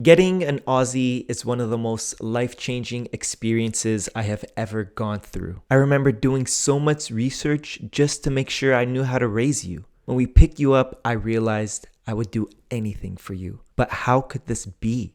Getting an Aussie is one of the most life-changing experiences I have ever gone through. I remember doing so much research just to make sure I knew how to raise you. When we picked you up, I realized I would do anything for you. But how could this be?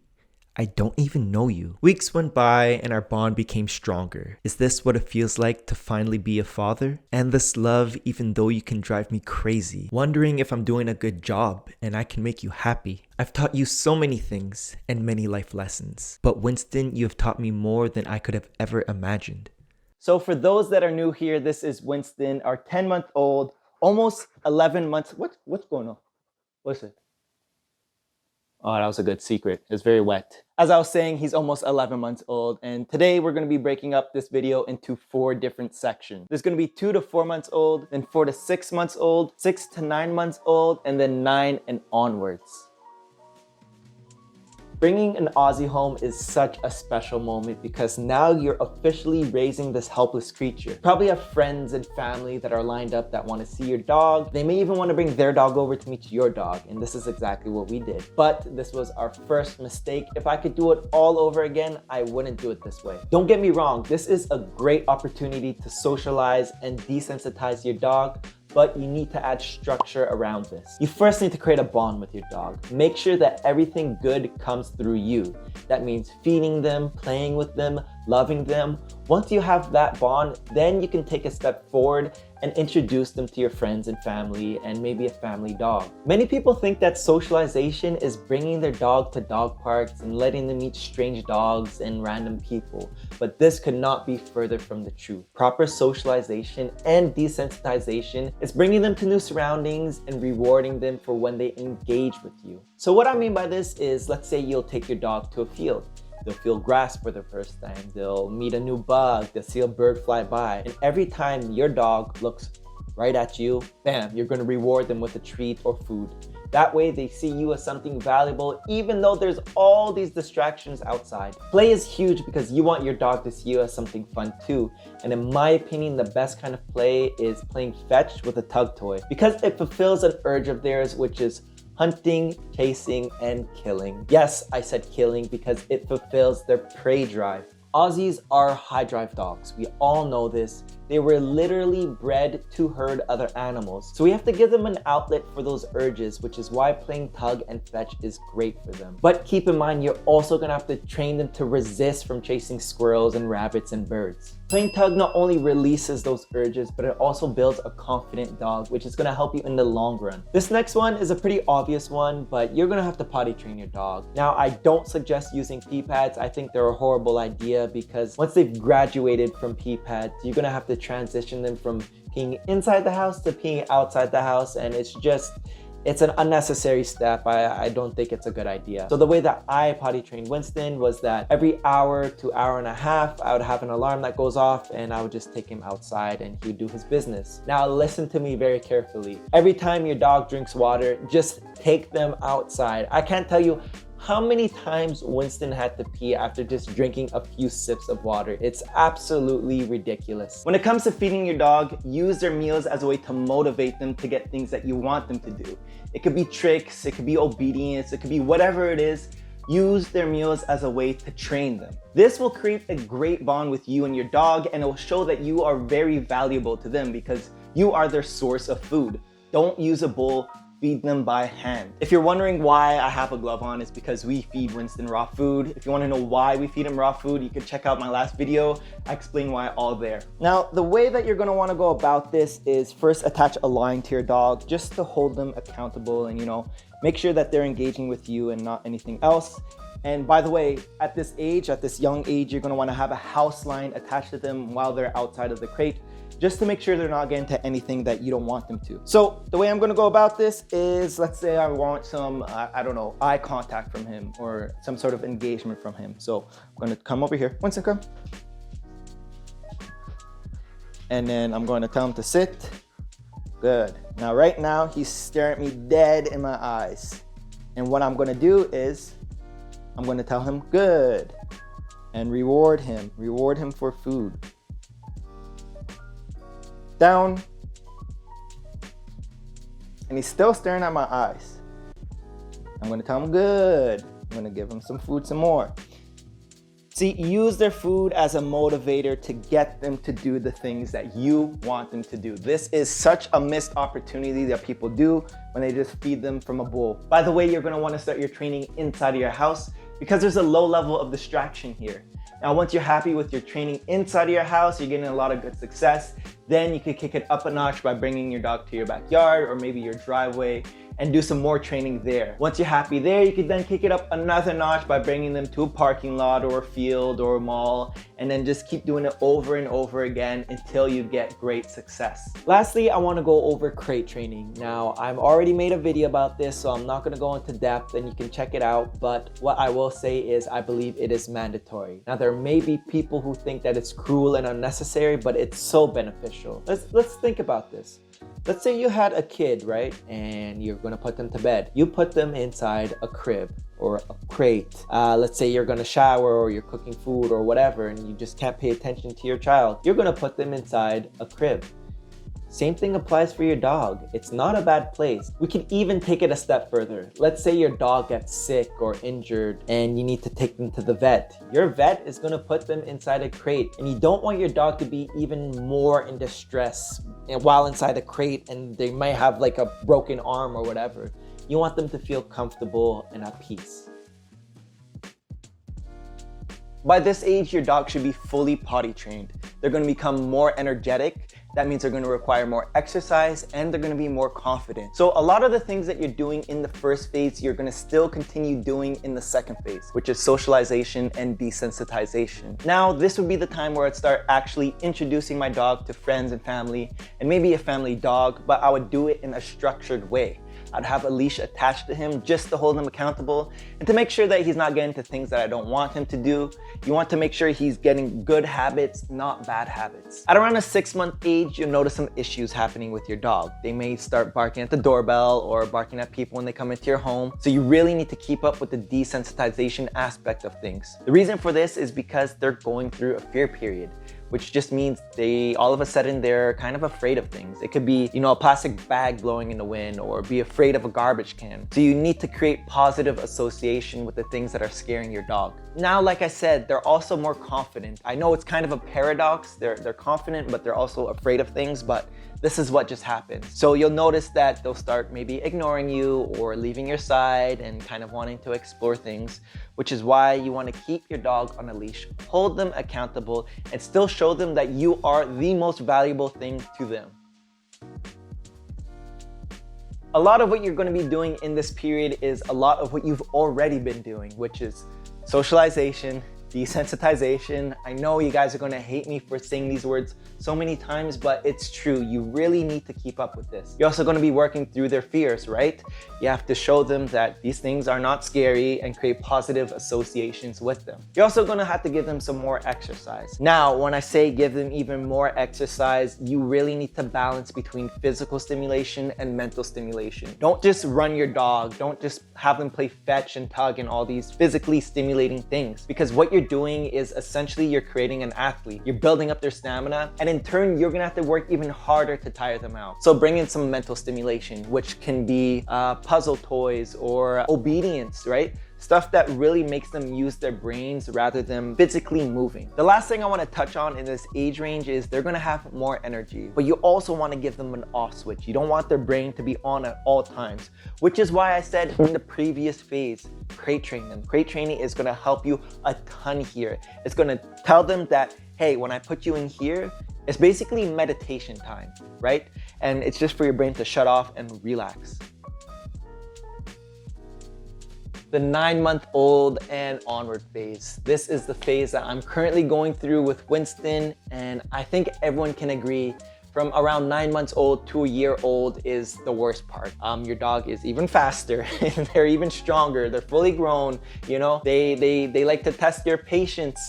I don't even know you. Weeks went by and our bond became stronger. Is this what it feels like to finally be a father? Endless love even though you can drive me crazy. Wondering if I'm doing a good job and I can make you happy. I've taught you so many things and many life lessons. But Winston, you have taught me more than I could have ever imagined. So for those that are new here, this is Winston, our 10-month-old, almost 11 months. What's going on? What's it? Oh, that was a good secret. It's very wet. As I was saying, he's almost 11 months old. And today we're going to be breaking up this video into 4 different sections. There's going to be 2 to 4 months old, then 4 to 6 months old, 6 to 9 months old, and then 9 and onwards. Bringing an Aussie home is such a special moment because now you're officially raising this helpless creature. Probably have friends and family that are lined up that want to see your dog. They may even want to bring their dog over to meet your dog, and this is exactly what we did. But this was our first mistake. If I could do it all over again, I wouldn't do it this way. Don't get me wrong, this is a great opportunity to socialize and desensitize your dog, but you need to add structure around this. You first need to create a bond with your dog. Make sure that everything good comes through you. That means feeding them, playing with them, loving them. Once you have that bond, then you can take a step forward and introduce them to your friends and family and maybe a family dog. Many people think that socialization is bringing their dog to dog parks and letting them meet strange dogs and random people, but this could not be further from the truth. Proper socialization and desensitization is bringing them to new surroundings and rewarding them for when they engage with you. So what I mean by this is, let's say you'll take your dog to a field. They'll feel grass for the first time. They'll meet a new bug. They'll see a bird fly by. And every time your dog looks right at you, bam, you're going to reward them with a treat or food. That way they see you as something valuable, even though there's all these distractions outside. Play is huge because you want your dog to see you as something fun too. And in my opinion, the best kind of play is playing fetch with a tug toy because it fulfills an urge of theirs, which is hunting, chasing, and killing. Yes, I said killing because it fulfills their prey drive. Aussies are high drive dogs. We all know this. They were literally bred to herd other animals. So we have to give them an outlet for those urges, which is why playing tug and fetch is great for them. But keep in mind, you're also gonna have to train them to resist from chasing squirrels and rabbits and birds. Playing tug not only releases those urges, but it also builds a confident dog, which is gonna help you in the long run. This next one is a pretty obvious one, but you're gonna have to potty train your dog. Now, I don't suggest using pee pads. I think they're a horrible idea because once they've graduated from pee pads, you're gonna have to transition them from peeing inside the house to peeing outside the house, and it's an unnecessary step. I don't think it's a good idea. So the way that I potty trained Winston was that every hour to hour and a half, I would have an alarm that goes off and I would just take him outside and he would do his business. Now listen to me very carefully. Every time your dog drinks water, just take them outside. I can't tell you how many times Winston had to pee after just drinking a few sips of water. It's absolutely ridiculous. When it comes to feeding your dog, use their meals as a way to motivate them to get things that you want them to do. It could be tricks, it could be obedience, it could be whatever it is. Use their meals as a way to train them. This will create a great bond with you and your dog, and it will show that you are very valuable to them because you are their source of food. Don't use a bowl. Feed them by hand. If you're wondering why I have a glove on, it's because we feed Winston raw food. If you want to know why we feed him raw food, you can check out my last video. I explain why all there. Now, the way that you're going to want to go about this is first attach a line to your dog just to hold them accountable and, make sure that they're engaging with you and not anything else. And by the way, at this young age, you're going to want to have a house line attached to them while they're outside of the crate, just to make sure they're not getting to anything that you don't want them to. So the way I'm gonna go about this is, let's say I want some, eye contact from him or some sort of engagement from him. So I'm gonna come over here. Winston, come. And then I'm going to tell him to sit. Good. Now, right now, he's staring at me dead in my eyes. And what I'm gonna do is, I'm gonna tell him good and reward him for food. Down, and he's still staring at my eyes. I'm gonna tell him good, I'm gonna give him some food some more. See, use their food as a motivator to get them to do the things that you want them to do. This is such a missed opportunity that people do when they just feed them from a bowl. By the way, you're gonna wanna start your training inside of your house because there's a low level of distraction here. Now, once you're happy with your training inside of your house, you're getting a lot of good success, then you could kick it up a notch by bringing your dog to your backyard or maybe your driveway and do some more training there. Once you're happy there, you could then kick it up another notch by bringing them to a parking lot or a field or a mall, and then just keep doing it over and over again until you get great success. Lastly, I wanna go over crate training. Now, I've already made a video about this, so I'm not gonna go into depth and you can check it out, but what I will say is I believe it is mandatory. Now, there may be people who think that it's cruel and unnecessary, but it's so beneficial. Let's think about this. Let's say you had a kid, right? And you're gonna put them to bed. You put them inside a crib or a crate. Let's say you're gonna shower or you're cooking food or whatever, and you just can't pay attention to your child. You're gonna put them inside a crib. Same thing applies for your dog. It's not a bad place. We can even take it a step further. Let's say your dog gets sick or injured and you need to take them to the vet. Your vet is gonna put them inside a crate, and you don't want your dog to be even more in distress while inside a crate and they might have like a broken arm or whatever. You want them to feel comfortable and at peace. By this age, your dog should be fully potty trained. They're gonna become more energetic. That means they're gonna require more exercise and they're gonna be more confident. So a lot of the things that you're doing in the first phase, you're gonna still continue doing in the second phase, which is socialization and desensitization. Now, this would be the time where I'd start actually introducing my dog to friends and family, and maybe a family dog, but I would do it in a structured way. I'd have a leash attached to him just to hold him accountable and to make sure that he's not getting into things that I don't want him to do. You want to make sure he's getting good habits, not bad habits. At around a 6-month age, you'll notice some issues happening with your dog. They may start barking at the doorbell or barking at people when they come into your home. So you really need to keep up with the desensitization aspect of things. The reason for this is because they're going through a fear period, which just means all of a sudden they're kind of afraid of things. It could be, a plastic bag blowing in the wind or be afraid of a garbage can. So you need to create positive association with the things that are scaring your dog. Now, like I said, they're also more confident. I know it's kind of a paradox. They're confident, but they're also afraid of things, but this is what just happened. So you'll notice that they'll start maybe ignoring you or leaving your side and kind of wanting to explore things, which is why you want to keep your dog on a leash, hold them accountable, and still show them that you are the most valuable thing to them. A lot of what you're going to be doing in this period is a lot of what you've already been doing, which is socialization, desensitization. I know you guys are going to hate me for saying these words so many times, but it's true. You really need to keep up with this. You're also going to be working through their fears, right? You have to show them that these things are not scary and create positive associations with them. You're also going to have to give them some more exercise. Now, when I say give them even more exercise, you really need to balance between physical stimulation and mental stimulation. Don't just run your dog. Don't just have them play fetch and tug and all these physically stimulating things, because what you're doing is essentially you're creating an athlete. You're building up their stamina, and in turn, you're gonna have to work even harder to tire them out. So bring in some mental stimulation, which can be puzzle toys or obedience, right? Stuff that really makes them use their brains rather than physically moving. The last thing I want to touch on in this age range is they're going to have more energy, but you also want to give them an off switch. You don't want their brain to be on at all times, which is why I said in the previous phase, crate train them. Crate training is going to help you a ton here. It's going to tell them that, hey, when I put you in here, it's basically meditation time, right? And it's just for your brain to shut off and relax. The 9-month-old and onward phase. This is the phase that I'm currently going through with Winston, and I think everyone can agree from around 9 months old to a year old is the worst part. Your dog is even faster, they're even stronger, they're fully grown, they like to test your patience.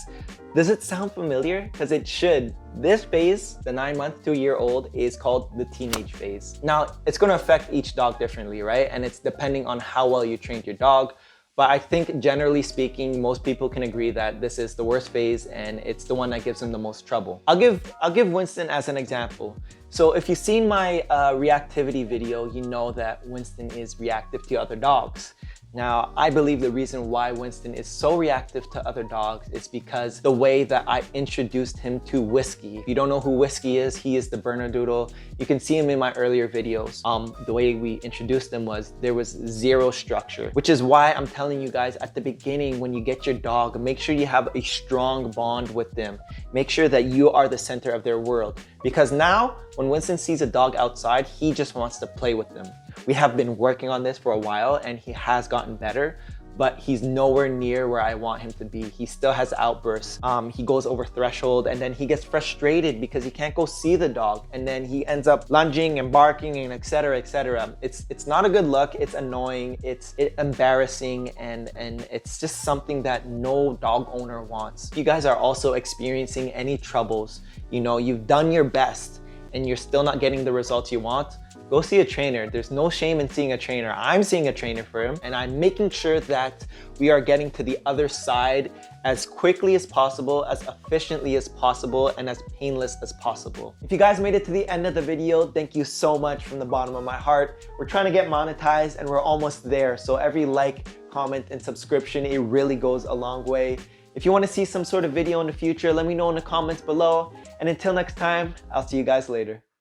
Does it sound familiar? Because it should. This phase, the 9-month to a year old, is called the teenage phase. Now, it's gonna affect each dog differently, right? And it's depending on how well you trained your dog. But I think generally speaking, most people can agree that this is the worst phase and it's the one that gives them the most trouble. I'll give Winston as an example. So if you've seen my reactivity video, you know that Winston is reactive to other dogs. Now, I believe the reason why Winston is so reactive to other dogs is because the way that I introduced him to Whiskey. If you don't know who Whiskey is, he is the Bernedoodle. You can see him in my earlier videos. The way we introduced him was there was zero structure, which is why I'm telling you guys at the beginning, when you get your dog, make sure you have a strong bond with them. Make sure that you are the center of their world. Because now, when Winston sees a dog outside, he just wants to play with them. We have been working on this for a while and he has gotten better, but he's nowhere near where I want him to be. He still has outbursts. He goes over threshold and then he gets frustrated because he can't go see the dog. And then he ends up lunging and barking and etc., etc. It's not a good look. It's annoying. It's embarrassing and it's just something that no dog owner wants. If you guys are also experiencing any troubles, you know, you've done your best and you're still not getting the results you want, go see a trainer. There's no shame in seeing a trainer. I'm seeing a trainer for him and I'm making sure that we are getting to the other side as quickly as possible, as efficiently as possible, and as painless as possible. If you guys made it to the end of the video, thank you so much from the bottom of my heart. We're trying to get monetized and we're almost there. So every like, comment, and subscription, it really goes a long way. If you want to see some sort of video in the future, let me know in the comments below. And until next time, I'll see you guys later.